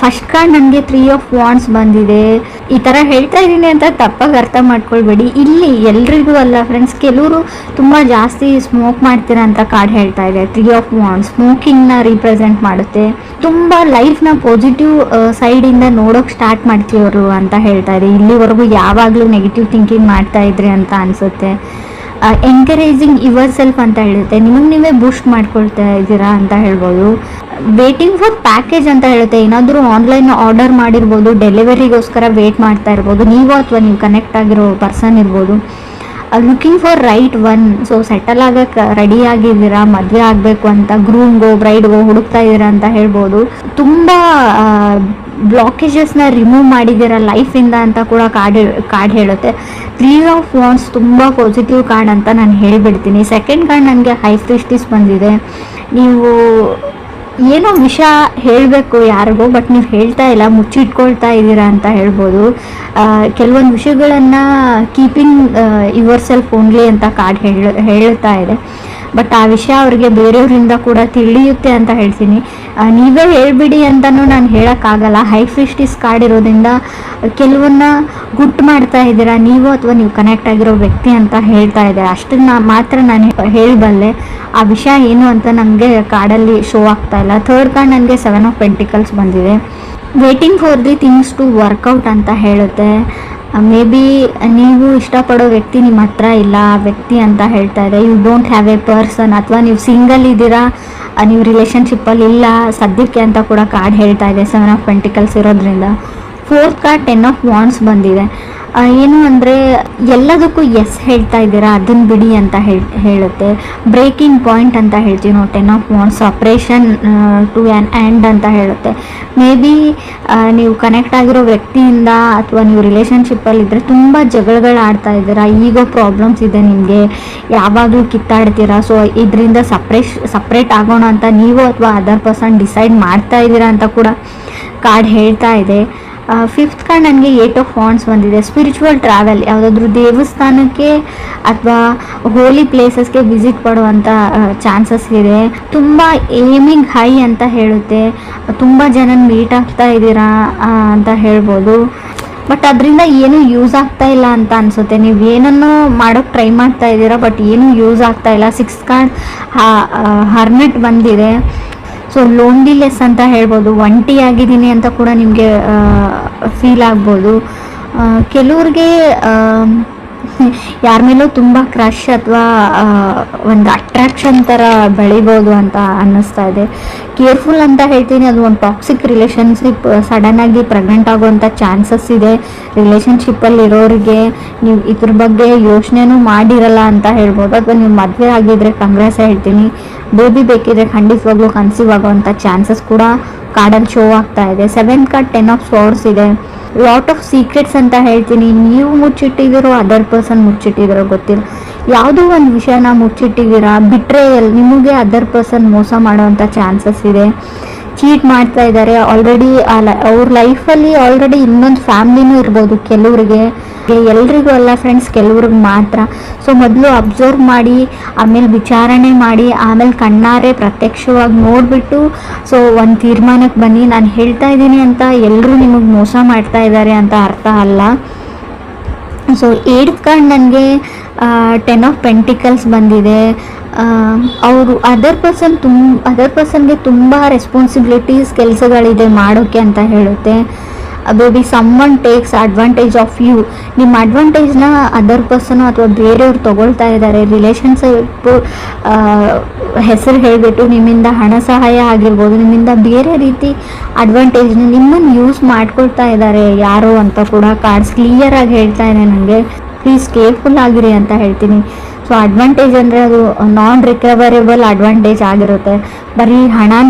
First card ನನಗೆ 3 of wands ಬಂದಿದೆ. ಈ ಥರ ಹೇಳ್ತಾ ಇದ್ದೀನಿ ಅಂತ ತಪ್ಪಾಗಿ ಅರ್ಥ ಮಾಡ್ಕೊಳ್ಬೇಡಿ. ಇಲ್ಲಿ ಎಲ್ರಿಗೂ ಅಲ್ಲ ಫ್ರೆಂಡ್ಸ್, ಕೆಲವರು ತುಂಬ ಜಾಸ್ತಿ ಸ್ಮೋಕ್ ಮಾಡ್ತೀರಾ ಅಂತ ಕಾರ್ಡ್ ಹೇಳ್ತಾ ಇದೆ. 3 ಆಫ್ ವಾಂಡ್ಸ್ ಸ್ಮೋಕಿಂಗ್ನ ರೀಪ್ರೆಸೆಂಟ್ ಮಾಡುತ್ತೆ. ತುಂಬ ಲೈಫ್ನ ಪಾಸಿಟಿವ್ ಸೈಡಿಂದ ನೋಡೋಕೆ ಸ್ಟಾರ್ಟ್ ಮಾಡ್ತೀವರು ಅಂತ ಹೇಳ್ತಾ ಇದೆ. ಇಲ್ಲಿವರೆಗೂ ಯಾವಾಗಲೂ ನೆಗೆಟಿವ್ ಥಿಂಕಿಂಗ್ ಮಾಡ್ತಾ ಇದ್ರಿ ಅಂತ ಅನಿಸುತ್ತೆ. ಎಂಕರೇಜಿಂಗ್ ಯುವರ್ ಸೆಲ್ಫ್ ಅಂತ ಹೇಳುತ್ತೆ. ನಿಮಗೆ ನೀವೇ ಬೂಸ್ಟ್ ಮಾಡ್ಕೊಳ್ತಾ ಇದ್ದೀರಾ ಅಂತ ಹೇಳ್ಬೋದು. ವೇಟಿಂಗ್ ಫಾರ್ ಪ್ಯಾಕೇಜ್ ಅಂತ ಹೇಳುತ್ತೆ. ಏನಾದರೂ ಆನ್ಲೈನ್ ಆರ್ಡರ್ ಮಾಡಿರ್ಬೋದು, ಡೆಲಿವರಿಗೋಸ್ಕರ ವೇಟ್ ಮಾಡ್ತಾ ಇರ್ಬೋದು ನೀವು, ಅಥವಾ ನೀವು ಕನೆಕ್ಟ್ ಆಗಿರೋ ಪರ್ಸನ್ ಇರ್ಬೋದು. Looking for right one. So settle ಆಗಕ್ಕೆ ರೆಡಿ ಆಗಿದ್ದೀರಾ, ಮದುವೆ ಆಗಬೇಕು ಅಂತ ಗ್ರೂಮ್ಗೋ ಬ್ರೈಡ್ಗೋ ಹುಡುಕ್ತಾ ಇದ್ದೀರಾ ಅಂತ ಹೇಳ್ಬೋದು. ತುಂಬ ಬ್ಲಾಕೇಜಸ್ನ ರಿಮೂವ್ ಮಾಡಿದ್ದೀರಾ ಲೈಫಿಂದ ಅಂತ ಕೂಡ ಕಾರ್ಡ್ ಹೇಳುತ್ತೆ. 3 ಆಫ್ ವಾಂಡ್ಸ್ ತುಂಬ ಪಾಸಿಟಿವ್ ಕಾರ್ಡ್ ಅಂತ ನಾನು ಹೇಳಿಬಿಡ್ತೀನಿ. ಸೆಕೆಂಡ್ ಕಾರ್ಡ್ ನನಗೆ ಹೈ ಪ್ರೀಸ್ಟೆಸ್ ಬಂದಿದೆ. ನೀವು ಏನೋ ವಿಷಯ ಹೇಳಬೇಕು ಯಾರಿಗೋ, ಬಟ್ ನೀವು ಹೇಳ್ತಾ ಇಲ್ಲ, ಮುಚ್ಚಿಟ್ಕೊಳ್ತಾ ಇದ್ದೀರಾ ಅಂತ ಹೇಳ್ಬೋದು. ಕೆಲವೊಂದು ವಿಷಯಗಳನ್ನು ಕೀಪಿಂಗ್ ಯುವರ್ ಸೆಲ್ಫ್ ಓನ್ಲಿ ಅಂತ ಕಾರ್ಡ್ ಹೇಳ್ತಾ ಇದೆ. ಬಟ್ ಆ ವಿಷಯ ಅವ್ರಿಗೆ ಬೇರೆಯವರಿಂದ ಕೂಡ ತಿಳಿಯುತ್ತೆ ಅಂತ ಹೇಳ್ತೀನಿ. ನೀವೇ ಹೇಳ್ಬಿಡಿ ಅಂತಲೂ ನಾನು ಹೇಳೋಕ್ಕಾಗಲ್ಲ. ಹೈ ಪ್ರೀಸ್ಟೆಸ್ ಕಾರ್ಡ್ ಇರೋದ್ರಿಂದ ಕೆಲವನ್ನ ಗುಟ್ಟು ಮಾಡ್ತಾ ಇದ್ದೀರಾ ನೀವು, ಅಥವಾ ನೀವು ಕನೆಕ್ಟ್ ಆಗಿರೋ ವ್ಯಕ್ತಿ ಅಂತ ಹೇಳ್ತಾ ಇದೆ. ಅಷ್ಟನ್ನ ಮಾತ್ರ ನಾನು ಹೇಳಬಲ್ಲೆ. ಆ ವಿಷಯ ಏನು ಅಂತ ನನಗೆ ಕಾರ್ಡಲ್ಲಿ ಶೋ ಆಗ್ತಾ ಇಲ್ಲ. ಥರ್ಡ್ ಕಾರ್ಡ್ ನನಗೆ 7 ಆಫ್ ಪೆಂಟಿಕಲ್ಸ್ ಬಂದಿದೆ. Waiting for the things to work out ಅಂತ ಹೇಳುತ್ತೆ. ಮೇ ಬಿ ನೀವು ಇಷ್ಟಪಡೋ ವ್ಯಕ್ತಿ ನಿಮ್ಮ ಹತ್ರ ಇಲ್ಲ, ಆ ವ್ಯಕ್ತಿ ಅಂತ ಹೇಳ್ತಾ ಇದೆ. You don't have a person, ಅಥವಾ ನೀವು ಸಿಂಗಲ್ ಇದ್ದೀರಾ, ನೀವು ರಿಲೇಷನ್ಶಿಪ್ಪಲ್ಲಿ ಇಲ್ಲ ಸದ್ಯಕ್ಕೆ ಅಂತ ಕೂಡ ಕಾರ್ಡ್ ಹೇಳ್ತಾ ಇದೆ 7 ಆಫ್ ಪೆಂಟಿಕಲ್ಸ್ ಇರೋದ್ರಿಂದ. ಫೋರ್ತ್ ಕಾರ್ಡ್ 10 ಆಫ್ ವಾಂಡ್ಸ್ ಬಂದಿದೆ. ಏನು ಅಂದರೆ ಎಲ್ಲದಕ್ಕೂ ಎಸ್ ಹೇಳ್ತಾ ಇದ್ದೀರಾ, ಅದನ್ನು ಬಿಡಿ ಅಂತ ಹೇಳುತ್ತೆ. ಬ್ರೇಕಿಂಗ್ ಪಾಯಿಂಟ್ ಅಂತ ಹೇಳ್ತೀವಿ ನಾವು 10 of wands. Suppression to an end ಅಂತ ಹೇಳುತ್ತೆ. ಮೇ ಬಿ ನೀವು ಕನೆಕ್ಟ್ ಆಗಿರೋ ವ್ಯಕ್ತಿಯಿಂದ ಅಥವಾ ನೀವು ರಿಲೇಷನ್ಶಿಪ್ಪಲ್ಲಿದ್ದರೆ ತುಂಬ ಜಗಳಗಳು ಆಡ್ತಾ ಇದ್ದೀರಾ, ಈಗೋ ಪ್ರಾಬ್ಲಮ್ಸ್ ಇದೆ ನಿಮಗೆ, ಯಾವಾಗಲೂ ಕಿತ್ತಾಡ್ತೀರಾ. ಸೊ ಇದರಿಂದ ಸಪ್ರೇಟ್ ಆಗೋಣ ಅಂತ ನೀವು ಅಥವಾ ಅದರ್ ಪರ್ಸನ್ ಡಿಸೈಡ್ ಮಾಡ್ತಾ ಇದ್ದೀರಾ ಅಂತ ಕೂಡ ಕಾರ್ಡ್ ಹೇಳ್ತಾ ಇದೆ. ಫಿಫ್ತ್ ಕಾರ್ಡ್ ನನಗೆ 8 ಆಫ್ ವಾಂಡ್ಸ್ ಬಂದಿದೆ. ಸ್ಪಿರಿಚುವಲ್ ಟ್ರಾವೆಲ್, ಯಾವುದಾದ್ರೂ ದೇವಸ್ಥಾನಕ್ಕೆ ಅಥವಾ ಹೋಲಿ ಪ್ಲೇಸಸ್ಗೆ ವಿಸಿಟ್ ಮಾಡುವಂಥ ಚಾನ್ಸಸ್ ಇದೆ. ತುಂಬ ಏಮಿಂಗ್ ಹೈ ಅಂತ ಹೇಳುತ್ತೆ. ತುಂಬ ಜನ ಮೀಟ್ ಆಗ್ತಾ ಇದ್ದೀರಾ ಅಂತ ಹೇಳ್ಬೋದು. ಬಟ್ ಅದರಿಂದ ಏನೂ ಯೂಸ್ ಆಗ್ತಾ ಇಲ್ಲ ಅಂತ ಅನಿಸುತ್ತೆ. ನೀವು ಏನನ್ನೋ ಮಾಡೋಕ್ಕೆ ಟ್ರೈ ಮಾಡ್ತಾ ಇದ್ದೀರಾ, ಬಟ್ ಏನೂ ಯೂಸ್ ಆಗ್ತಾ ಇಲ್ಲ. 6th ಕಾರ್ಡ್ ಹರ್ಮಿಟ್ ಬಂದಿದೆ. ಸೊ ಲೋನ್ಲಿನೆಸ್ ಅಂತ ಹೇಳ್ಬೋದು. ಒಂಟಿ ಆಗಿದ್ದೀನಿ ಅಂತ ಕೂಡ ನಿಮಗೆ ಫೀಲ್ ಆಗ್ಬೋದು. ಕೆಲವ್ರಿಗೆ ಯಾರ ಮೇಲೂ ತುಂಬ ಕ್ರಶ್ ಅಥವಾ ಒಂದು ಅಟ್ರಾಕ್ಷನ್ ಥರ ಬೆಳಿಬೋದು ಅಂತ ಅನ್ನಿಸ್ತಾ ಇದೆ. ಕೇರ್ಫುಲ್ ಅಂತ ಹೇಳ್ತೀನಿ. ಅದು ಒಂದು ಟಾಕ್ಸಿಕ್ ರಿಲೇಷನ್ಶಿಪ್, ಸಡನ್ನಾಗಿ ಪ್ರೆಗ್ನೆಂಟ್ ಆಗುವಂಥ ಚಾನ್ಸಸ್ ಇದೆ. ರಿಲೇಷನ್ಶಿಪ್ಪಲ್ಲಿರೋರಿಗೆ ನೀವು ಇದ್ರ ಬಗ್ಗೆ ಯೋಚನೆನೂ ಮಾಡಿರಲ್ಲ ಅಂತ ಹೇಳ್ಬೋದು. ಅಥವಾ ನೀವು ಮದುವೆ ಆಗಿದ್ರೆ ಕಂಗ್ರೆಸ್ ಹೇಳ್ತೀನಿ. ಬೇಬಿ ಬೇಕಿದ್ರೆ ಖಂಡಿತವಾಗ್ಲೂ ಕನ್ಸೀವ್ ಆಗುವಂಥ ಚಾನ್ಸಸ್ ಕೂಡ ಕಾರ್ಡಲ್ಲಿ ಶೋ ಆಗ್ತಾ ಇದೆ. 7th ಕಾರ್ಡ್ 10 ಆಫ್ ಸ್ವೋರ್ಡ್ಸ್ ಇದೆ. ಲಾಟ್ ಆಫ್ ಸೀಕ್ರೆಟ್ಸ್ ಅಂತ ಹೇಳ್ತೀನಿ. ನೀವು ಮುಚ್ಚಿಟ್ಟಿದ್ದೀರೋ, ಅದರ್ ಪರ್ಸನ್ ಮುಚ್ಚಿಟ್ಟಿದ್ದೀರೋ ಗೊತ್ತಿಲ್ಲ. ಯಾವುದೋ ಒಂದು ವಿಷಯನ ಮುಚ್ಚಿಟ್ಟಿದ್ದೀರಾ. ಬಿಟ್ರೇಯಲ್, ನಿಮಗೆ ಅದರ್ ಪರ್ಸನ್ ಮೋಸ ಮಾಡೋವಂಥ ಚಾನ್ಸಸ್ ಇದೆ. ಚೀಟ್ ಮಾಡ್ತಾ ಇದ್ದಾರೆ ಆಲ್ರೆಡಿ. ಅವ್ರ ಲೈಫಲ್ಲಿ ಆಲ್ರೆಡಿ ಇನ್ನೊಂದು ಫ್ಯಾಮ್ಲಿನೂ ಇರ್ಬೋದು ಕೆಲವ್ರಿಗೆ. ಎಲ್ರಿಗೂ ಅಲ್ಲ ಫ್ರೆಂಡ್ಸ್, ಕೆಲವ್ರಿಗೆ ಮಾತ್ರ. ಸೊ ಮೊದಲು ಅಬ್ಸರ್ವ್ ಮಾಡಿ, ಆಮೇಲೆ ವಿಚಾರಣೆ ಮಾಡಿ, ಆಮೇಲೆ ಕಣ್ಣಾರೆ ಪ್ರತ್ಯಕ್ಷವಾಗಿ ನೋಡಿಬಿಟ್ಟು ಸೊ ಒಂದು ತೀರ್ಮಾನಕ್ಕೆ ಬನ್ನಿ. ನಾನು ಹೇಳ್ತಾ ಇದ್ದೀನಿ ಅಂತ ಎಲ್ಲರೂ ನಿಮಗೆ ಮೋಸ ಮಾಡ್ತಾ ಇದ್ದಾರೆ ಅಂತ ಅರ್ಥ ಅಲ್ಲ. ಸೊ 8th ಕಾರ್ಡ್ ನನಗೆ 10 ಆಫ್ ಪೆಂಟಿಕಲ್ಸ್ ಬಂದಿದೆ. ಅವರು ಅದರ್ ಪರ್ಸನ್ಗೆ ತುಂಬ ರೆಸ್ಪಾನ್ಸಿಬಿಲಿಟೀಸ್ ಕೆಲಸಗಳಿದೆ ಮಾಡೋಕ್ಕೆ ಅಂತ ಹೇಳುತ್ತೆ. Baby someone takes advantage of you. ನಿಮ್ಮ ಅಡ್ವಾಂಟೇಜ್ನ ಅದರ್ ಪರ್ಸನು ಅಥವಾ ಬೇರೆಯವ್ರು ತೊಗೊಳ್ತಾ ಇದ್ದಾರೆ. ರಿಲೇಷನ್ಶಿಪ್ ಹೆಸರು ಹೇಳಿಬಿಟ್ಟು ನಿಮ್ಮಿಂದ ಹಣ ಸಹಾಯ ಆಗಿರ್ಬೋದು, ನಿಮ್ಮಿಂದ ಬೇರೆ ರೀತಿ ಅಡ್ವಾಂಟೇಜ್ನ ನಿಮ್ಮನ್ನು ಯೂಸ್ ಮಾಡ್ಕೊಳ್ತಾ ಇದ್ದಾರೆ ಯಾರು ಅಂತ ಕೂಡ ಕಾರ್ಡ್ಸ್ ಕ್ಲಿಯರಾಗಿ ಹೇಳ್ತಾ ಇದೆ ನನಗೆ. ಪ್ಲೀಸ್ ಕೇರ್ಫುಲ್ ಆಗಿರಿ ಅಂತ ಹೇಳ್ತೀನಿ. ಸೊ ಅಡ್ವಾಂಟೇಜ್ ಅಂದರೆ ಅದು ನಾನ್ ರಿಕವರೇಬಲ್ ಅಡ್ವಾಂಟೇಜ್ ಆಗಿರುತ್ತೆ. ಬರೀ ಹಣನ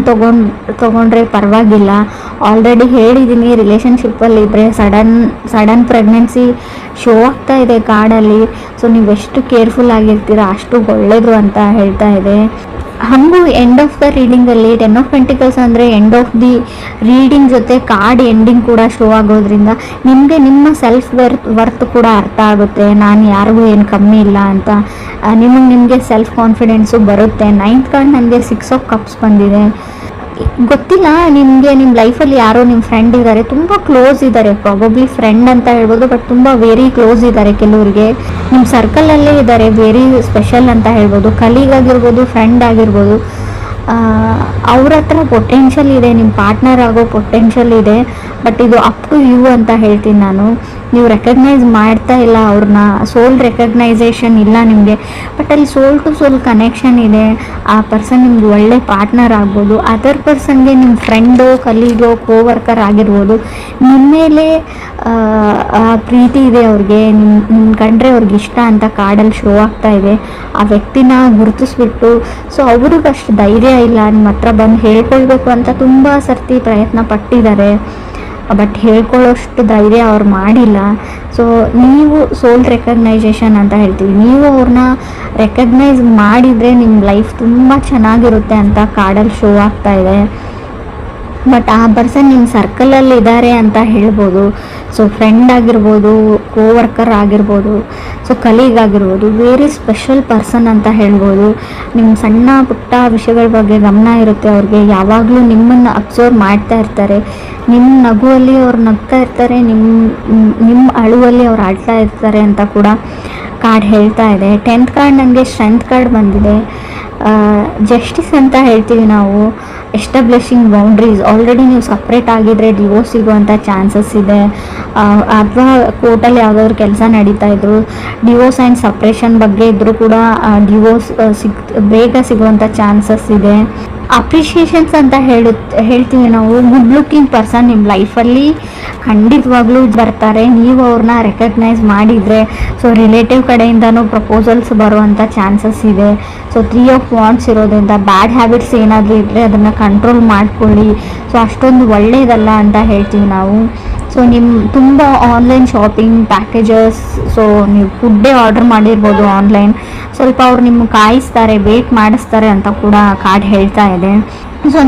ತೊಗೊಂಡ್ರೆ ಪರವಾಗಿಲ್ಲ. ಆಲ್ರೆಡಿ ಹೇಳಿದ್ದೀನಿ, ರಿಲೇಷನ್ಶಿಪ್ಪಲ್ಲಿದ್ದರೆ ಸಡನ್ ಪ್ರೆಗ್ನೆನ್ಸಿ ಶೋ ಆಗ್ತಾ ಇದೆ ಕಾರ್ಡಲ್ಲಿ. ಸೊ ನೀವೆಷ್ಟು ಕೇರ್ಫುಲ್ ಆಗಿರ್ತೀರ ಅಷ್ಟು ಒಳ್ಳೆಯದು ಅಂತ ಹೇಳ್ತಾ ಇದೆ. ಹಾಗೂ ಎಂಡ್ ಆಫ್ ದ ರೀಡಿಂಗಲ್ಲಿ 10 ಆಫ್ ಪೆಂಟಿಕಲ್ಸ್ ಅಂದರೆ ಎಂಡ್ ಆಫ್ ದಿ ರೀಡಿಂಗ್ ಜೊತೆ ಕಾರ್ಡ್ ಎಂಡಿಂಗ್ ಕೂಡ ಶೋ ಆಗೋದ್ರಿಂದ ನಿಮಗೆ ನಿಮ್ಮ ಸೆಲ್ಫ್ ವರ್ತ್ ಕೂಡ ಅರ್ಥ ಆಗುತ್ತೆ. ನಾನು ಯಾರಿಗೂ ಏನು ಕಮ್ಮಿ ಇಲ್ಲ ಅಂತ ನಿಮಗೆ ಸೆಲ್ಫ್ ಕಾನ್ಫಿಡೆನ್ಸು ಬರುತ್ತೆ. 9th ಕಾರ್ಡ್ ನನಗೆ 6 ಆಫ್ ಕಪ್ಸ್ ಬಂದಿದೆ. ಗೊತ್ತಿಲ್ಲ ನಿಮಗೆ, ನಿಮ್ಮ ಲೈಫಲ್ಲಿ ಯಾರೋ ನಿಮ್ಮ ಫ್ರೆಂಡ್ ಇದ್ದಾರೆ, ತುಂಬ ಕ್ಲೋಸ್ ಇದ್ದಾರೆ, ಪ್ರಾಬಬ್ಲಿ ಫ್ರೆಂಡ್ ಅಂತ ಹೇಳ್ಬೋದು, ಬಟ್ ತುಂಬ ವೆರಿ ಕ್ಲೋಸ್ ಇದ್ದಾರೆ ಕೆಲವರಿಗೆ, ನಿಮ್ಮ ಸರ್ಕಲಲ್ಲೇ ಇದ್ದಾರೆ, ವೆರಿ ಸ್ಪೆಷಲ್ ಅಂತ ಹೇಳ್ಬೋದು, ಕಲೀಗ್ ಆಗಿರ್ಬೋದು, ಫ್ರೆಂಡ್ ಆಗಿರ್ಬೋದು. ಅವ್ರ ಹತ್ರ ಪೊಟೆನ್ಷಿಯಲ್ ಇದೆ, ನಿಮ್ಮ ಪಾರ್ಟ್ನರ್ ಆಗೋ ಪೊಟೆನ್ಷಿಯಲ್ ಇದೆ, ಬಟ್ ಇದು ಅಪ್ ಟು ಯು ಅಂತ ಹೇಳ್ತೀನಿ ನಾನು. ನೀವು ರೆಕಗ್ನೈಸ್ ಮಾಡ್ತಾ ಇಲ್ಲ ಅವ್ರನ್ನ, ಸೋಲ್ ರೆಕಗ್ನೈಸೇಷನ್ ಇಲ್ಲ ನಿಮಗೆ, ಬಟ್ ಅಲ್ಲಿ ಸೋಲ್ ಟು ಸೋಲ್ ಕನೆಕ್ಷನ್ ಇದೆ. ಆ ಪರ್ಸನ್ ನಿಮ್ಗೆ ಒಳ್ಳೆ ಪಾರ್ಟ್ನರ್ ಆಗ್ಬೋದು, ಅದರ್ ಪರ್ಸನ್ಗೆ ನಿಮ್ಮ ಫ್ರೆಂಡು, ಕಲೀಗೋ, ಕೋವರ್ಕರ್ ಆಗಿರ್ಬೋದು, ನಿಮ್ಮ ಮೇಲೆ ಪ್ರೀತಿ ಇದೆ ಅವ್ರಿಗೆ, ನಿಮ್ಮ ಕಂಡ್ರೆ ಅವ್ರಿಗೆ ಇಷ್ಟ ಅಂತ ಕಾರ್ಡಲ್ಲಿ ಶೋ ಆಗ್ತಾ ಇದೆ. ಆ ವ್ಯಕ್ತಿನ ಗುರುತಿಸ್ಬಿಟ್ಟು, ಸೊ ಅವ್ರಿಗೆ ಅಷ್ಟು ಧೈರ್ಯ ಇಲ್ಲ ನಿಮ್ಮ ಹತ್ರ ಬಂದು ಹೇಳ್ಕೊಳ್ಬೇಕು ಅಂತ ತುಂಬ ಸರ್ತಿ ಪ್ರಯತ್ನ ಪಟ್ಟಿದ್ದಾರೆ, ಬಟ್ ಹೇಳ್ಕೊಳ್ಳೋಷ್ಟು ಧೈರ್ಯ ಅವ್ರು ಮಾಡಿಲ್ಲ. ಸೊ ನೀವು ಸೋಲ್ ರೆಕಗ್ನೈಸೇಷನ್ ಅಂತ ಹೇಳ್ತೀವಿ, ನೀವು ಅವ್ರನ್ನ ರೆಕಗ್ನೈಸ್ ಮಾಡಿದರೆ ನಿಮ್ಮ ಲೈಫ್ ತುಂಬ ಚೆನ್ನಾಗಿರುತ್ತೆ ಅಂತ ಕಾರ್ಡಲ್ಲಿ ಶೋ ಆಗ್ತಾ ಇದೆ. ಬಟ್ ಆ ಪರ್ಸನ್ ನಿಮ್ಮ ಸರ್ಕಲಲ್ಲಿ ಇದ್ದಾರೆ ಅಂತ ಹೇಳ್ಬೋದು. ಸೊ ಫ್ರೆಂಡ್ ಆಗಿರ್ಬೋದು, ಕೋವರ್ಕರ್ ಆಗಿರ್ಬೋದು, ಸೊ ಕಲೀಗ್ ಆಗಿರ್ಬೋದು, ವೆರಿ ಸ್ಪೆಷಲ್ ಪರ್ಸನ್ ಅಂತ ಹೇಳ್ಬೋದು. ನಿಮ್ಮ ಸಣ್ಣ ಪುಟ್ಟ ವಿಷಯಗಳ ಬಗ್ಗೆ ಗಮನ ಇರುತ್ತೆ ಅವ್ರಿಗೆ, ಯಾವಾಗಲೂ ನಿಮ್ಮನ್ನು ಅಬ್ಸರ್ವ್ ಮಾಡ್ತಾ ಇರ್ತಾರೆ, ನಿಮ್ಮ ನಗುವಲ್ಲಿ ಅವ್ರು ನಗ್ತಾ ಇರ್ತಾರೆ, ನಿಮ್ಮ ಅಳುವಲ್ಲಿ ಅವ್ರು ಆಡ್ತಾ ಇರ್ತಾರೆ ಅಂತ ಕೂಡ ಕಾರ್ಡ್ ಹೇಳ್ತಾ ಇದೆ. 10th ಕಾರ್ಡ್ ನನಗೆ ಸ್ಟ್ರೆಂತ್ ಕಾರ್ಡ್ ಬಂದಿದೆ. ಜಸ್ಟಿಸ್ ಅಂತ ಹೇಳ್ತೀವಿ ನಾವು, ಎಸ್ಟಾಬ್ಲಿಷಿಂಗ್ ಬೌಂಡ್ರೀಸ್. ಆಲ್ರೆಡಿ ನೀವು ಸಪ್ರೇಟ್ ಆಗಿದ್ರೆ ಡಿವೋರ್ಸ್ ಸಿಗುವಂಥ ಚಾನ್ಸಸ್ ಇದೆ, ಅಥವಾ ಕೋರ್ಟಲ್ಲಿ ಯಾವುದಾದ್ರು ಕೆಲಸ ನಡೀತಾ ಇದ್ರು, ಡಿವೋರ್ಸ್ ಆ್ಯಂಡ್ ಸಪ್ರೇಷನ್ ಬಗ್ಗೆ ಇದ್ದರೂ ಕೂಡ ಡಿವೋರ್ಸ್ ಬೇಗ ಸಿಗುವಂಥ ಚಾನ್ಸಸ್ ಇದೆ. ಅಪ್ರಿಷಿಯೇಷನ್ಸ್ ಅಂತ ಹೇಳ್ತೀವಿ ನಾವು. ಗುಡ್ ಲುಕಿಂಗ್ ಪರ್ಸನ್ ನಿಮ್ಮ ಲೈಫಲ್ಲಿ ಖಂಡಿತವಾಗ್ಲೂ ಬರ್ತಾರೆ, ನೀವು ಅವ್ರನ್ನ ರೆಕಗ್ನೈಸ್ ಮಾಡಿದರೆ. ಸೊ ರಿಲೇಟಿವ್ ಕಡೆಯಿಂದನೂ ಪ್ರಪೋಸಲ್ಸ್ ಬರುವಂಥ ಚಾನ್ಸಸ್ ಇದೆ. ಸೊ 3 ಆಫ್ ವಾಂಡ್ಸ್ ಇರೋದ್ರಿಂದ ಬ್ಯಾಡ್ ಹ್ಯಾಬಿಟ್ಸ್ ಏನಾದರೂ ಇದ್ದರೆ ಅದನ್ನು ಕಂಟ್ರೋಲ್ ಮಾಡ್ಕೊಳ್ಳಿ. ಸೊ ಅಷ್ಟೊಂದು ಒಳ್ಳೆಯದಲ್ಲ ಅಂತ ಹೇಳ್ತೀವಿ ನಾವು. ಸೊ ನಿಮ್ಮ ತುಂಬ ಆನ್ಲೈನ್ ಶಾಪಿಂಗ್ ಪ್ಯಾಕೇಜಸ್, ಸೊ ನೀವು ಫುಡ್ಡೇ ಆರ್ಡರ್ ಮಾಡಿರ್ಬೋದು ಆನ್ಲೈನ್, ಸ್ವಲ್ಪ ಅವ್ರು ನಿಮ್ಗೆ ಕಾಯಿಸ್ತಾರೆ, ವೇಟ್ ಮಾಡಿಸ್ತಾರೆ ಅಂತ ಕೂಡ ಕಾರ್ಡ್ ಹೇಳ್ತಾ ಇದೆ. ಸೊ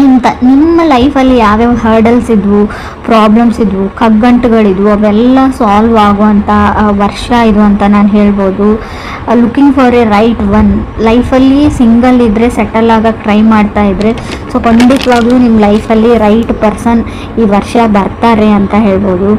ನಿಮ್ಮ ಲೈಫಲ್ಲಿ ಯಾವ್ಯಾವ ಹರ್ಡಲ್ಸ್ ಇದ್ವು, ಪ್ರಾಬ್ಲಮ್ಸ್ ಇದ್ವು, ಕಗ್ಗಂಟುಗಳಿದ್ವು, ಅವೆಲ್ಲ ಸಾಲ್ವ್ ಆಗುವಂಥ ವರ್ಷ ಇದು ಅಂತ ನಾನು ಹೇಳ್ಬೋದು. Looking for A right one. ಲೈಫಲ್ಲಿ ಸಿಂಗಲ್ ಇದ್ದರೆ, ಸೆಟಲ್ ಆಗೋಕ್ಕೆ ಟ್ರೈ ಮಾಡ್ತಾ ಇದ್ದರೆ, ಸೊ ಖಂಡಿತವಾಗ್ಲೂ ನಿಮ್ಮ ಲೈಫಲ್ಲಿ ರೈಟ್ ಪರ್ಸನ್ ಈ ವರ್ಷ ಬರ್ತಾರೆ ಅಂತ ಹೇಳ್ಬೋದು.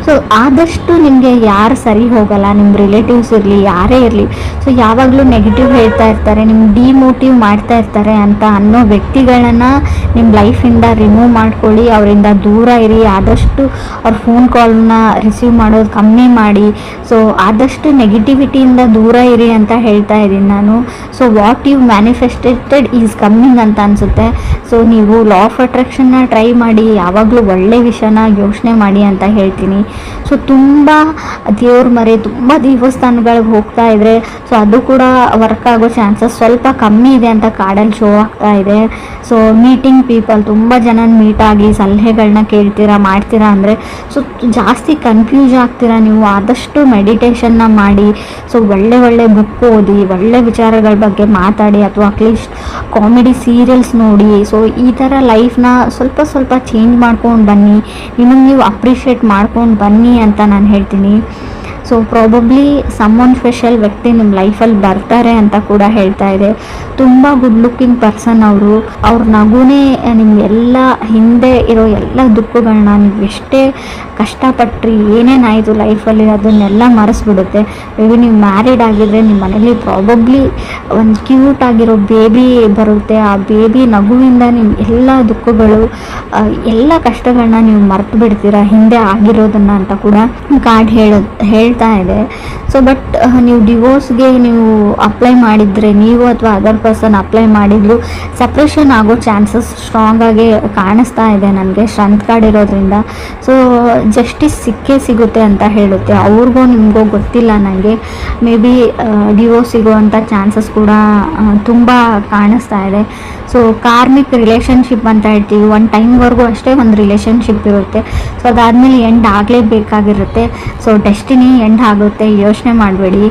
ಸೊ ಆದಷ್ಟು ನಿಮಗೆ ಯಾರು ಸರಿ ಹೋಗಲ್ಲ, ನಿಮ್ಮ ರಿಲೇಟಿವ್ಸ್ ಇರಲಿ, ಯಾರೇ ಇರಲಿ, ಸೊ ಯಾವಾಗಲೂ ನೆಗೆಟಿವ್ ಹೇಳ್ತಾ ಇರ್ತಾರೆ, ನಿಮ್ಗೆ ಡಿಮೋಟಿವ್ ಮಾಡ್ತಾ ಇರ್ತಾರೆ ಅಂತ ಅನ್ನೋ ವ್ಯಕ್ತಿಗಳನ್ನು ನಿಮ್ಮ ಲೈಫಿಂದ ರಿಮೂವ್ ಮಾಡ್ಕೊಳ್ಳಿ, ಅವರಿಂದ ದೂರ ಇರಿ. ಆದಷ್ಟು ಅವ್ರ ಫೋನ್ ಕಾಲ್ನ ರಿಸೀವ್ ಮಾಡೋದು ಕಮ್ಮಿ ಮಾಡಿ. ಸೊ ಆದಷ್ಟು ನೆಗೆಟಿವಿಟಿಯಿಂದ ದೂರ ಇರಿ ಅಂತ ಹೇಳ್ತಾ ಇದ್ದೀನಿ ನಾನು. So what you manifested is coming ಅಂತ ಅನಿಸುತ್ತೆ. ಸೊ ನೀವು ಲಾ ಆಫ್ ಅಟ್ರಾಕ್ಷನ್ನ ಟ್ರೈ ಮಾಡಿ, ಯಾವಾಗಲೂ ಒಳ್ಳೆ ವಿಷಯನ ಯೋಚನೆ ಮಾಡಿ ಅಂತ ಹೇಳ್ತೀನಿ. ಸೊ ತುಂಬ ದೇವ್ರ ಮರೆ, ತುಂಬ ದೇವಸ್ಥಾನಗಳಿಗೆ ಹೋಗ್ತಾ ಇದ್ರೆ, ಸೊ ಅದು ಕೂಡ ವರ್ಕ್ ಆಗೋ ಚಾನ್ಸಸ್ ಸ್ವಲ್ಪ ಕಮ್ಮಿ ಇದೆ ಅಂತ ಕಾರ್ಡಲ್ಲಿ ಶೋ ಆಗ್ತಾ ಇದೆ. ಸೊ ಮೀಟಿಂಗ್ ಪೀಪಲ್, ತುಂಬ ಜನ ಮೀಟ್ ಆಗಿ ಸಲಹೆಗಳನ್ನ ಕೇಳ್ತೀರಾ, ಮಾಡ್ತೀರಾ ಅಂದರೆ ಸೊ ಜಾಸ್ತಿ ಕನ್ಫ್ಯೂಸ್ ಆಗ್ತೀರಾ ನೀವು. ಆದಷ್ಟು ಮೆಡಿಟೇಷನ್ನ ಮಾಡಿ, ಸೊ ಒಳ್ಳೆ ಬುಕ್ ಓದಿ, ಒಳ್ಳೆ ವಿಚಾರಗಳ ಬಗ್ಗೆ ಮಾತಾಡಿ, ಅಥವಾ ಅಟ್ಲೀಸ್ಟ್ ಕಾಮಿಡಿ ಸೀರಿಯಲ್ಸ್ ನೋಡಿ. ಸೊ ಈ ಥರ ಲೈಫ್ನ ಸ್ವಲ್ಪ ಚೇಂಜ್ ಮಾಡ್ಕೊಂಡು ಬನ್ನಿ, ನಿಮಗೆ ನೀವು ಅಪ್ರಿಷಿಯೇಟ್ ಮಾಡ್ಕೊಂಡು ಬನ್ನಿ ಅಂತ ನಾನು ಹೇಳ್ತೀನಿ. ಸೊ ಪ್ರಾಬಬ್ಲಿ ಸಮ್ಮನ್ ಸ್ಪೆಷಲ್ ವ್ಯಕ್ತಿ ನಿಮ್ಮ ಲೈಫಲ್ಲಿ ಬರ್ತಾರೆ ಅಂತ ಕೂಡ ಹೇಳ್ತಾ ಇದೆ. ತುಂಬ ಗುಡ್ ಲುಕ್ಕಿಂಗ್ ಪರ್ಸನ್ ಅವರು. ಅವ್ರ ನಗುನೇ ನಿಮಗೆಲ್ಲ ಹಿಂದೆ ಇರೋ ಎಲ್ಲ ದುಃಖಗಳನ್ನ, ನೀವು ಎಷ್ಟೇ ಕಷ್ಟಪಟ್ರಿ, ಏನೇನಾಯಿತು ಲೈಫಲ್ಲಿ ಅದನ್ನೆಲ್ಲ ಮರೆಸ್ಬಿಡುತ್ತೆ. ಮೇ ಬಿ ನೀವು ಮ್ಯಾರಿಡ್ ಆಗಿದ್ರೆ ನಿಮ್ಮ ಮನೇಲಿ ಪ್ರಾಬಬ್ಲಿ ಒಂದು ಕ್ಯೂಟ್ ಆಗಿರೋ ಬೇಬಿ ಬರುತ್ತೆ. ಆ ಬೇಬಿ ನಗುವಿಂದ ನಿಮ್ಮ ಎಲ್ಲ ದುಃಖಗಳು, ಎಲ್ಲ ಕಷ್ಟಗಳನ್ನ ನೀವು ಮರೆತು ಬಿಡ್ತೀರಾ, ಹಿಂದೆ ಆಗಿರೋದನ್ನು ಅಂತ ಕೂಡ ಕಾರ್ಡ್ ಹೇಳ್ತಾ ಇದೆ. ಸೊ ಬಟ್ ನೀವು ಡಿವೋರ್ಸ್ಗೆ ನೀವು ಅಪ್ಲೈ ಮಾಡಿದರೆ, ನೀವು ಅಥವಾ ಅದರ್ ಪರ್ಸನ್ ಅಪ್ಲೈ ಮಾಡಿದ್ರು, ಸಪ್ರೇಷನ್ ಆಗೋ ಚಾನ್ಸಸ್ ಸ್ಟ್ರಾಂಗ್ ಆಗಿ ಕಾಣಿಸ್ತಾ ಇದೆ ನನಗೆ, ಸ್ಟ್ರೆಂತ್ ಕಾರ್ಡ್ ಇರೋದ್ರಿಂದ. ಸೊ ಜಸ್ಟಿಸ್ ಸಿಗುತ್ತೆ ಅಂತ ಹೇಳುತ್ತೆ. ಅವ್ರಿಗೂ ನಿಮಗೂ ಗೊತ್ತಿಲ್ಲ ನನಗೆ, ಮೇ ಬಿ ಡಿವೋರ್ಸ್ ಸಿಗುವಂಥ ಚಾನ್ಸಸ್ ಕೂಡ ತುಂಬ ಕಾಣಿಸ್ತಾ ಇದೆ. ಸೊ ಕಾರ್ಮಿಕ್ ರಿಲೇಷನ್ಶಿಪ್ ಅಂತ ಹೇಳ್ತೀವಿ, ಒಂದು ಟೈಮ್ವರೆಗೂ ಅಷ್ಟೇ ಒಂದು ರಿಲೇಷನ್ಶಿಪ್ ಇರುತ್ತೆ. ಸೊ ಅದಾದಮೇಲೆ ಎಂಡ್ ಆಗಲೇಬೇಕಾಗಿರುತ್ತೆ. ಸೊ ಡೆಸ್ಟಿನಿ ಎಂಡ್ ಆಗುತ್ತೆ, ಯೋಚನೆ ಮಾಡಬೇಡಿ.